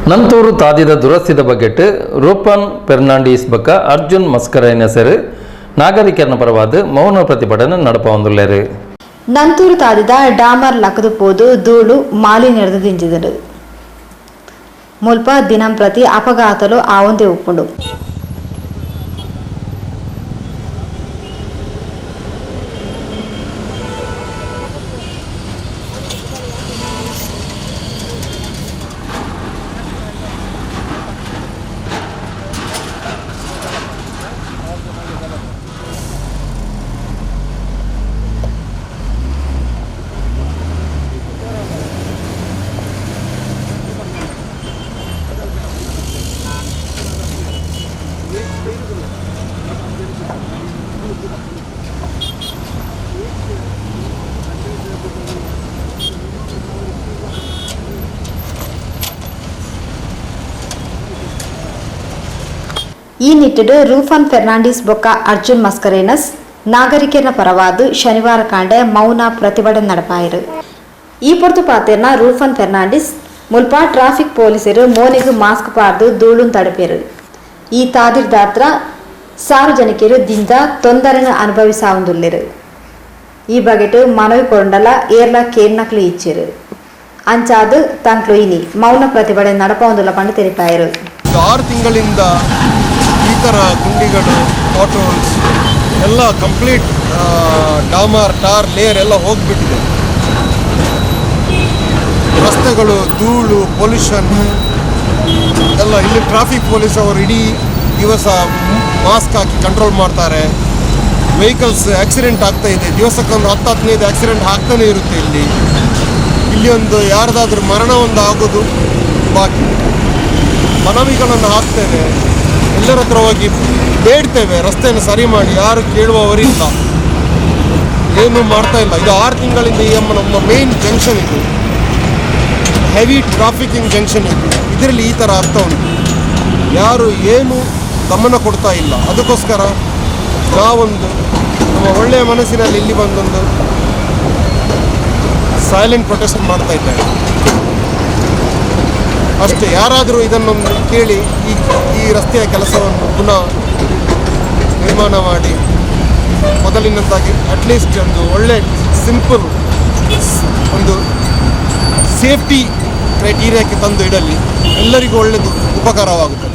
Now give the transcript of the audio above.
ನಂತೂರು ತಾದಿದ ದುರಸ್ತಿದ ಬಗೆಟ್ ರೂಪನ್ ಫೆರ್ನಾಂಡಿಸ್ ಬಕ್ಕ ಅರ್ಜುನ್ ಮಸ್ಕರೈನ ಹೆಸರು ನಾಗರಿಕರನ ಪರವಾದ ಮೌನ ಪ್ರತಿಭಟನೆ ನಡಪೊಂದುಲ್ಲೇರು. ನಂತೂರು ತಾದಿದ ಡಾಮರ್ ಲಕ್ಕದು ಪೋದು ಧೂಳು ಮಾಲಿನ್ಯದ ದಿಂಜಿದರು. ಮುಲ್ಪ ದಿನಂ ಪ್ರತಿ ಅಪಘಾತಲು ಆವಂದೆ ಉಪ್ಪುಂಡು. ಈ ನಿಟ್ಟಿಡು ರೂಫನ್ ಫೆರ್ನಾಂಡಿಸ್ ಬೊಕ್ಕ ಅರ್ಜುನ್ ಮಸ್ಕರೇನಸ್ ನಾಗರಿಕರ ಪರವಾದ ಶನಿವಾರ ಕಾಂಡೆ ಮೌನ ಪ್ರತಿಭಟನೆ ನಡಪಾಯಿರು. ಈ ಪೊರ್ತು ಪಾತೆರ್ನ ರೂಫನ್ ಫೆರ್ನಾಂಡಿಸ್ ಮುಲ್ಪ ಟ್ರಾಫಿಕ್ ಪೊಲೀಸರು ಮೋನಿಗೆ ಮಾಸ್ಕ್ ಪಾರ್ದು ಧೂಳುನ್ ತಡಪೇರು. ಈ ತಾದಿರ್ದಾತ್ರ ಸಾರ್ವಜನಿಕರು ದಿಂದ ತೊಂದರೆನ ಅನುಭವಿಸಾವುದಿಲ್ಲೆರು. ಈ ಬಗೆಟ್ ಮನವಿ ಕೊಂಡಲ ಏರ್ಲ ಕೇರ್ನಕ್ಲು ಇಚ್ಚಿರು. ಅಂಚಾದು ತಂಕ್ಲು ಇನಿ ಮೌನ ಪ್ರತಿಭಟನೆ ನಡಪೊಂದುಲ್ಲ ಪಂಡು ತೆರಿಪಾಯಿರು. 6 ತಿಂಗಳಿಂದ ಈ ಥರ ಗುಂಡಿಗಳು ಪಾಟ್‌ಹೋಲ್ಸ್ ಎಲ್ಲ ಕಂಪ್ಲೀಟ್ ಟಾರ್ ಲೇಯರ್ ಎಲ್ಲ ಹೋಗಿಬಿಟ್ಟಿದೆ. ರಸ್ತೆಗಳು ಧೂಳು ಪೊಲ್ಯೂಷನ್ ಎಲ್ಲ. ಇಲ್ಲಿ ಟ್ರಾಫಿಕ್ ಪೊಲೀಸ್ ಅವರು ಇಡೀ ದಿವಸ ಮಾಸ್ಕ್ ಹಾಕಿ ಕಂಟ್ರೋಲ್ ಮಾಡ್ತಾರೆ. ವೆಹಿಕಲ್ಸ್ ಆಕ್ಸಿಡೆಂಟ್ ಆಗ್ತಾ ಇದೆ. ದಿವಸಕ್ಕೊಂದು 10-15 ಆಕ್ಸಿಡೆಂಟ್ ಆಗ್ತಾನೆ ಇರುತ್ತೆ. ಇಲ್ಲಿ ಒಂದು ಯಾರ್ದಾದ್ರೂ ಮರಣ ಒಂದು ಆಗೋದು ಬಾಕಿ. ಮನವಿಗಳನ್ನು ಹಾಕ್ತೇವೆ, ಎಲ್ಲರ ಹತ್ರ ಹೋಗಿ ಬೇಡ್ತೇವೆ ರಸ್ತೆಯನ್ನು ಸರಿ ಮಾಡಿ. ಯಾರು ಕೇಳುವವರಿಲ್ಲ, ಏನು ಮಾಡ್ತಾ ಇಲ್ಲ. ಇದು 6 ತಿಂಗಳಿಂದ ನಮ್ಮ ಮೇನ್ ಜಂಕ್ಷನ್ ಇದು, ಹೆವಿ ಟ್ರಾಫಿಕಿಂಗ್ ಜಂಕ್ಷನ್ ಇದು. ಇದರಲ್ಲಿ ಈ ಥರ ಆಗ್ತಾ ಉಂಟು. ಯಾರು ಏನು ಗಮನ ಕೊಡ್ತಾ ಇಲ್ಲ. ಅದಕ್ಕೋಸ್ಕರ ನಾವೊಂದು ನಮ್ಮ ಒಳ್ಳೆಯ ಮನಸ್ಸಿನಲ್ಲಿ ಇಲ್ಲಿ ಬಂದೊಂದು ಸೈಲೆಂಟ್ ಪ್ರೊಟೆಸ್ಟ್ ಮಾಡ್ತಾ ಇದ್ದೇವೆ ಅಷ್ಟೇ. ಯಾರಾದರೂ ಇದನ್ನೊಂದು ಕೇಳಿ ಈ ರಸ್ತೆಯ ಕೆಲಸವನ್ನು ಪುನಃ ನಿರ್ಮಾಣ ಮಾಡಿ ಮೊದಲಿನದ್ದಾಗಿ ಅಟ್ಲೀಸ್ಟ್ ಒಂದು ಒಳ್ಳೆ ಸಿಂಪಲ್ ಒಂದು ಸೇಫ್ಟಿ ಕ್ರೈಟೀರಿಯಾಕ್ಕೆ ತಂದು ಇಡಲಿ, ಎಲ್ಲರಿಗೂ ಒಳ್ಳೆಯದು ಉಪಕಾರವಾಗುತ್ತದೆ.